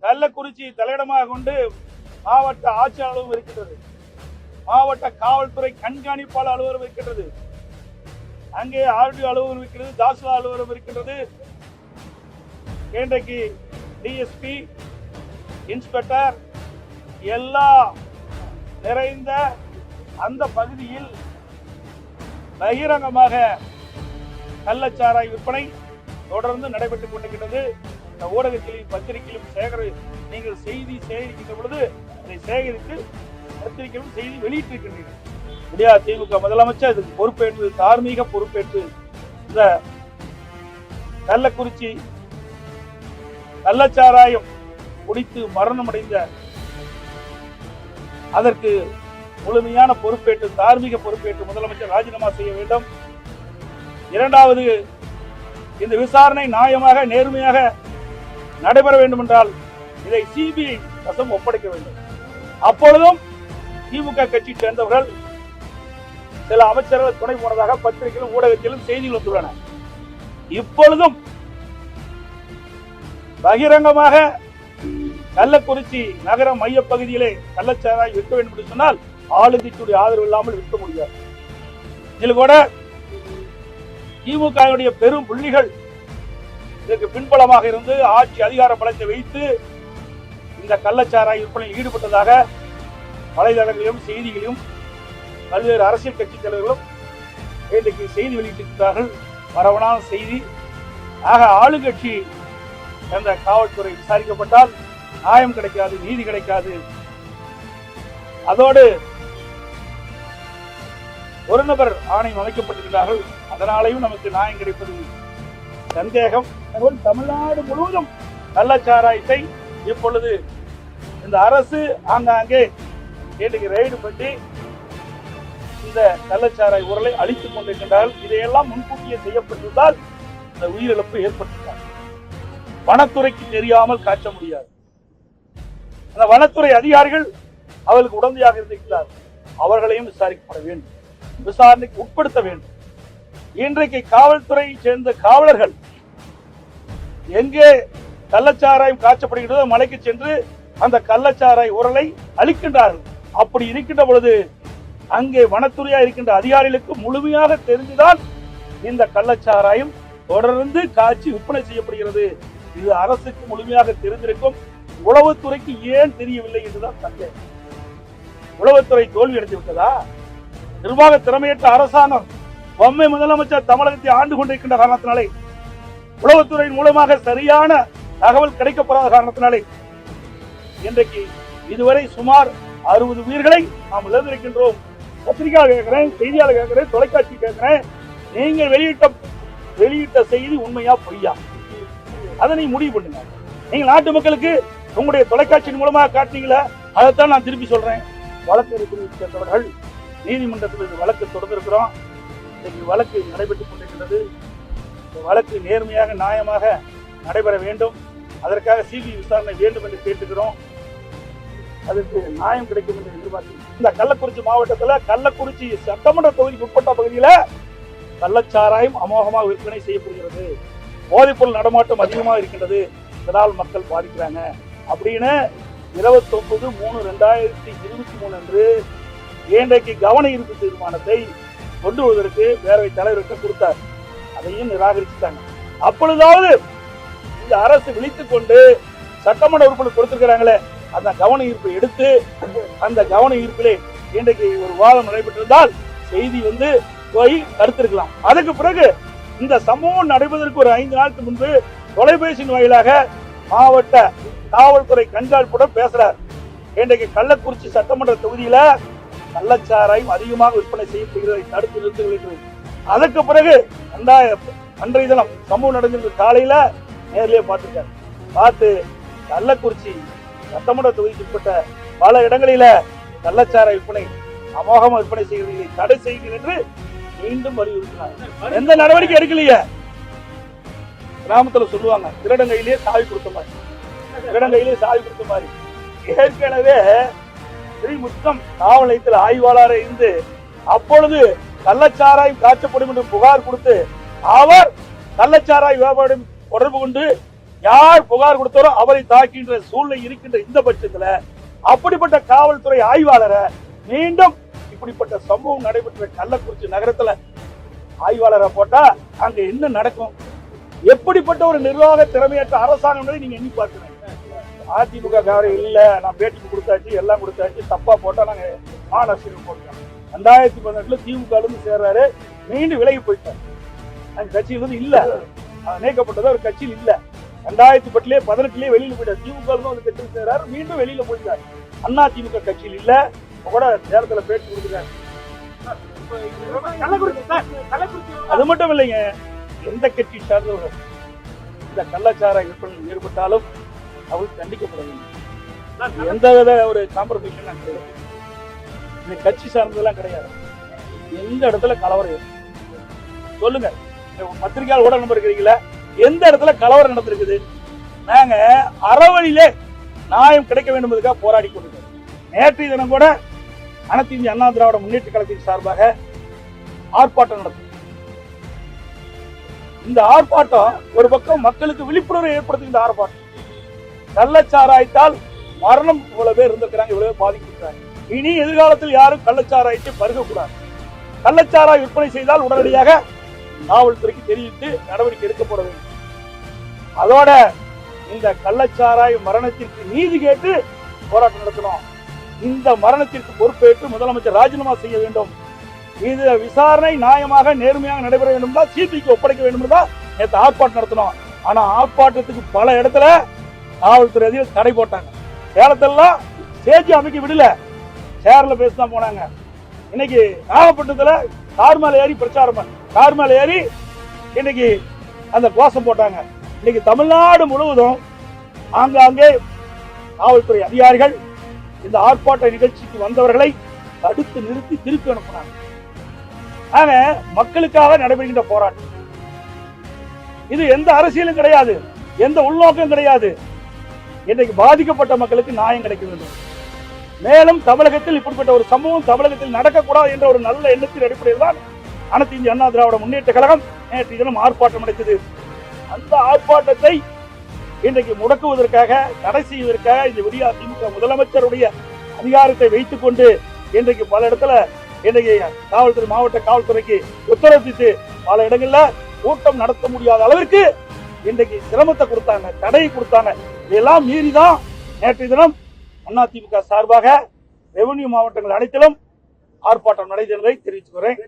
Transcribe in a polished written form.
கள்ளக்குறிச்சி தலையிடமாக கொண்டு மாவட்ட ஆட்சியர் அலுவலகம் இருக்கின்றது, மாவட்ட காவல்துறை கண்காணிப்பாளர் அலுவலகம் இருக்கின்றது, அங்கே ஆர்டிஓ அலுவலகம் இருக்கிறது, தாசில்தார் அலுவலகம் இருக்கின்றது. இன்றைக்கு டிஎஸ்பி, இன்ஸ்பெக்டர் எல்லாம் நிறைந்த அந்த பகுதியில் பகிரங்கமாக கள்ளச்சாராய் விற்பனை தொடர்ந்து நடைபெற்றுக் கொண்டிருக்கிறது. இந்த ஊடகத்திலும் பத்திரிகையிலும் நீங்கள் செய்தி சேகரிக்கின்ற பொழுது அதை சேகரித்து பத்திரிகையிலும் செய்தி வெளியிட்டிருக்கின்றீர்கள். இந்தியா திமுக முதலமைச்சர் இதுக்கு பொறுப்பேற்று, தார்மீக பொறுப்பேற்று இந்த கள்ளக்குறிச்சி கள்ளச்சாராயம் குடித்து மரணமடைந்த அதற்கு முழுமையான பொறுப்பேற்று, தார்மீக பொறுப்பேற்று முதலமைச்சர் ராஜினாமா செய்ய வேண்டும். இரண்டாவது, இந்த விசாரணை நியாயமாக நேர்மையாக நடைபெற வேண்டும் என்றால் இதை சிபிஐ வசம் ஒப்படைக்க வேண்டும். அப்பொழுதும் திமுக கட்சி சேர்ந்தவர்கள் சில அமைச்சர்கள் துணை போனதாக பத்திரிகையிலும் ஊடகத்திலும் செய்திகள் வந்துள்ளன. இப்பொழுதும் பகிரங்கமாக கள்ளக்குறிச்சி நகர மைய பகுதியிலே கள்ளச்சாராய் விற்க வேண்டும் என்று சொன்னால் ஆளுங்கட்சியுடைய ஆதரவு இல்லாமல் விற்க முடியாது. இதில் கூட திமுக பெரும் புள்ளிகள் இதற்கு பின்பலமாக இருந்து ஆட்சி அதிகார பலத்தை வைத்து இந்த கள்ளச்சாராய் விற்பனையில் ஈடுபட்டதாக வலைதளங்களிலும் செய்திகளிலும் பல்வேறு அரசியல் கட்சி தலைவர்களும் இன்றைக்கு செய்தி வெளியிட்டிருக்கிறார்கள். பரவலான செய்தி. ஆக ஆளுங்கட்சி என்ற காவல்துறை விசாரிக்கப்பட்டால் நியாயம் கிடைக்காது, நீதி கிடைக்காது. அதோடு ஒரு நபர் ஆணையம் அமைக்கப்பட்டிருக்கிறார்கள். அதனாலேயும் நமக்கு நியாயம் கிடைப்பது சந்தேகம். தமிழ்நாடு முழுவதும் கள்ளச்சாராயத்தை இப்பொழுது இந்த அரசு ஆங்காங்கே இன்றைக்கு ரெய்டு பண்ணி இந்த கள்ளச்சாராய் உரலை அழித்துக் கொண்டிருக்கின்றார்கள். இதையெல்லாம் முன்கூட்டியே செய்யப்பட்டிருந்தால் இந்த உயிரிழப்பு ஏற்பட்டிருக்கிறார். வனத்துறைக்கு தெரியாமல் காட்ட முடியாது. அந்த வனத்துறை அதிகாரிகள் அவர்களுக்கு உடந்தையாக இருந்திருக்கிறார். அவர்களையும் விசாரிக்கப்பட வேண்டும், விசாரணைக்கு உட்படுத்த வேண்டும். இன்றைக்கு காவல்துறையை சேர்ந்த காவலர்கள் எங்கே கள்ளச்சாராயம் காய்ச்சப்படுகிறதோ மலைக்கு சென்று அந்த கள்ளச்சாராய் உரலை அளிக்கின்றார்கள். அப்படி இருக்கின்ற பொழுது அங்கே வனத்துறையா இருக்கின்ற அதிகாரிகளுக்கு முழுமையாக தெரிந்துதான் இந்த கள்ளச்சாராயம் தொடர்ந்து காய்ச்சி விற்பனை செய்யப்படுகிறது. இது அரசுக்கு முழுமையாக தெரிந்திருக்கும். உளவுத்துறைக்கு ஏன் தெரியவில்லை என்றுதான் சந்தேகம். உளவுத்துறை தோல்வி அடைந்து விட்டதா? நிர்வாக திறமையற்ற அரசாங்கம் பொம்மை முதலமைச்சர் தமிழகத்தை ஆண்டு கொண்டிருக்கின்ற காரணத்தினாலே, உளவுத்துறையின் மூலமாக சரியான தகவல் கிடைக்கப்படாத காரணத்தினாலே இன்றைக்கு இதுவரை சுமார் 60 உயிர்களை நாம் இழந்திருக்கின்றோம். பத்திரிகையாளர் கேட்கிறேன், செய்தியாளர் கேட்கிறேன், தொலைக்காட்சி கேட்கிறேன், நீங்கள் வெளியிட்ட செய்தி உண்மையா பொய்யா? அதனை முடிவு பண்ணுங்க. நீங்க நாட்டு மக்களுக்கு உங்களுடைய தொலைக்காட்சியின் மூலமாக காட்டினீங்களா? அதைத்தான் நான் திருப்பி சொல்றேன். வழக்கறிஞர்கள் சேர்ந்தவர்கள் நீதிமன்றத்தில் இந்த வழக்கு தொடர்ந்திருக்கிறோம். இன்னைக்கு வழக்கு நடைபெற்றுக் கொண்டிருக்கிறது. இந்த வழக்கு நேர்மையாக நியாயமாக நடைபெற வேண்டும். அதற்காக சிபிஐ விசாரணை வேண்டும் என்று கேட்டுக்கிறோம். அதற்கு நியாயம் கிடைக்கும் என்று எதிர்பார்க்கிறோம். இந்த கள்ளக்குறிச்சி மாவட்டத்தில் கள்ளக்குறிச்சி சட்டமன்ற தொகுதிக்கு உட்பட்ட பகுதியில் கள்ளச்சாராயம் அமோகமாக விற்பனை செய்யப்படுகிறது. போதைப்பொருள் நடமாட்டம் அதிகமாக இருக்கின்றது. இதனால் மக்கள் பாதிக்கிறாங்க அப்படின்னு 29/3/2023 அன்று இன்றைக்கு கவன ஈர்ப்பு தீர்மானத்தை கொண்டு வருவதற்கு பேரவைத் தலைவருக்கு கொடுத்தார். அதையும் நிராகரிச்சுட்டாங்க. அப்பொழுதாவது இந்த அரசு விழித்துக் கொண்டு சட்டமன்ற உறுப்பினர் கொடுத்திருக்கிறாங்களே அந்த கவன ஈர்ப்பை எடுத்து அந்த கவன ஈர்ப்பிலே இன்றைக்கு ஒரு வாதம் நடைபெற்றிருந்தால் செய்தி போய் தடுத்திருக்கலாம். அதுக்கு பிறகு இந்த சம்பவம் நடைபெறுவதற்கு ஒரு 5 நாளுக்கு முன்பு தொலைபேசியின் வாயிலாக மாவட்ட காவல்துறை கண்காணிப்புடன் பேசுறார். இன்றைக்கு கள்ளக்குறிச்சி சட்டமன்ற தொகுதியில கள்ளச்சாராயம் அதிகமாக விற்பனை செய்யப்படுகிறதை தடுத்து நிறுத்துகிறது. அதற்கு பிறகு அன்றைய தினம் சம்பவம் நடந்திருந்த காலையில நேரிலே பார்த்துருக்காரு. பார்த்து கள்ளக்குறிச்சி சட்டமன்ற தொகுதிக்கு உட்பட்ட பல இடங்களில கள்ளச்சாராய விற்பனை அமோகமாக விற்பனை செய்கிறதை தடை செய்கிறேன் என்று மீண்டும் வலியுறுத்தினார். எந்த நடவடிக்கை எடுக்கலையே. கிராமத்துல சொல்லுவாங்க திருடங்கையிலேயே சாவி கொடுத்த மாதிரி, திருடங்கையிலேயே சாவி கொடுத்த மாதிரி. ஏற்கனவே ஸ்ரீமுத்தம் காவல் நிலையத்தில் ஆய்வாளராக இருந்து அப்பொழுது கள்ளச்சாராயம் காய்ச்சப்படும் என்று புகார் கொடுத்து அவர் கள்ளச்சாராய் வியாபாரம் தொடர்பு கொண்டு யார் புகார் கொடுத்தாரோ அவரை தாக்கின்ற சூழ்நிலை இருக்கின்ற இந்த பட்சத்துல அப்படிப்பட்ட காவல்துறை ஆய்வாளரை மீண்டும் இப்படிப்பட்ட சம்பவம் நடைபெற்ற கள்ளக்குறிச்சி நகரத்துல ஆய்வாளரை போட்டா அங்க என்ன நடக்கும்? எப்படிப்பட்ட ஒரு நிர்வாக திறமையற்ற அரசாங்கம் நீங்க எண்ணி பார்க்கணும். அதிமுக காரை இல்ல, நான் பேட்டிக்கு கொடுத்தாச்சு, எல்லாம் கொடுத்தாச்சு, தப்பா போட்டா நாங்க மாநகராட்சி போட்டோம். 2018 திமுக சேர்றாரு, மீண்டும் விலகி போயிட்டார். அந்த கட்சியிலிருந்து இல்ல, நீக்கப்பட்டது ஒரு கட்சியில் இல்ல. 2018 வெளியில போயிட்டார். திமுக வந்து கட்சியில் சேர்றாரு, மீண்டும் வெளியில போயிட்டார். அண்ணா திமுக கட்சியில் இல்ல, கூட நேரத்துல பேட்டி கொடுக்குறாரு. அது மட்டும் இல்லைங்க, எந்த கட்சி சார்ந்தவர்கள் இந்த கள்ளச்சாராய விற்பனையில் ஈடுபட்டாலும் அவர்கள் கண்டிக்கப்பட வேண்டும். எந்த வித ஒரு காம்ப்ரமைஷன் கிடையாது. இந்த கட்சி சார்ந்ததெல்லாம் கிடையாது. எந்த இடத்துல கலவரம் சொல்லுங்க, பத்திரிகையாளர் கூட நம்பர் இருக்கிறீங்களா? எந்த இடத்துல கலவரம் நடந்திருக்குது? நாங்க அறவழியிலே நியாயம் கிடைக்க வேண்டும் என்பதுக்காக போராடி கொண்டிருக்கோம். நேற்றைய தினம் கூட அனைத்து இந்திய அண்ணா திராவிட முன்னேற்ற கழகத்தின் சார்பாக ஆர்ப்பாட்டம் நடக்கும். இந்த ஆர்ப்பாட்டம் ஒரு பக்கம் மக்களுக்கு விழிப்புணர்வு ஏற்படுத்துகின்ற ஆர்ப்பாட்டம். கள்ளச்சாராயத்தால் மரணம் இவ்வளவு பேர் இருந்திருக்கிறாங்க, இவ்வளவு பேர் பாதிக்கிறாங்க. இனி எதிர்காலத்தில் யாரும் கள்ளச்சாராயத்தை பருகக்கூடாது. கள்ளச்சாராய விற்பனை செய்தால் உடனடியாக காவல்துறைக்கு தெரிவித்து நடவடிக்கை எடுக்கப்பட வேண்டும். அதோட இந்த கள்ளச்சாராய மரணத்திற்கு நீதி கேட்டு போராட்டம் நடத்தணும். இந்த மரணத்திற்கு பொறுப்பேற்று முதலமைச்சர் ராஜினாமா செய்ய வேண்டும். இது விசாரணை நியாயமாக நேர்மையாக நடைபெற வேண்டும் தான், சிபிக்கு ஒப்படைக்க வேண்டும் தான் நேற்று ஆர்ப்பாட்டம் நடத்தணும். ஆனா ஆர்ப்பாட்டத்துக்கு பல இடத்துல காவல்துறை அதிகாரிகள் தடை போட்டாங்க. சேலத்தெல்லாம் ஸ்டேஜ் அமைக்க விடல, சேர்ல பேசதான் போனாங்க. இன்னைக்கு நாகப்பட்டினத்துல கார் மேல ஏறி பிரச்சாரம், கார் மேல ஏறி இன்னைக்கு அந்த கோஷம் போட்டாங்க. இன்னைக்கு தமிழ்நாடு முழுவதும் ஆங்காங்கே காவல்துறை அதிகாரிகள் இந்த ஆர்ப்பாட்ட நிகழ்ச்சிக்கு வந்தவர்களை தடுத்து நிறுத்தி திருப்பி அனுப்பினாங்க. ஆக மக்களுக்காக நடைபெறுகின்ற போராட்டம் இது. எந்த அரசியலும் கிடையாது, எந்த உள்நோக்கம் கிடையாது. இன்றைக்கு பாதிக்கப்பட்ட மக்களுக்கு நியாயம் கிடைக்க வேண்டும். மேலும் தமிழகத்தில் இப்படிப்பட்ட ஒரு சம்பவம் தமிழகத்தில் நடக்கக்கூடாது என்ற ஒரு நல்ல எண்ணத்தின் அடிப்படையில் தான் அனைத்து இந்திய அண்ணா திராவிட முன்னேற்ற கழகம் நேற்று தினம் ஆர்ப்பாட்டம் நடக்குது. அந்த ஆர்ப்பாட்டத்தை இன்றைக்கு முடக்குவதற்காக, தடை செய்வதற்காக இந்த விடிய திமுக முதலமைச்சருடைய அதிகாரத்தை வைத்துக் கொண்டு இன்றைக்கு பல இடத்துல இன்றைக்கு காவல்துறை, மாவட்ட காவல்துறைக்கு உத்தரவிட்டு பல இடங்கள்ல கூட்டம் நடத்த முடியாத அளவிற்கு இன்றைக்கு சிரமத்தை கொடுத்தாங்க, தடையை கொடுத்தாங்க. இதெல்லாம் மீறிதான் நேற்று தினம் அதிமுக சார்பாக ரெவென்யூ மாவட்டங்கள் அனைத்திலும் ஆர்ப்பாட்டம் நடைபெறுவதை தெரிவித்துக்கிறேன்.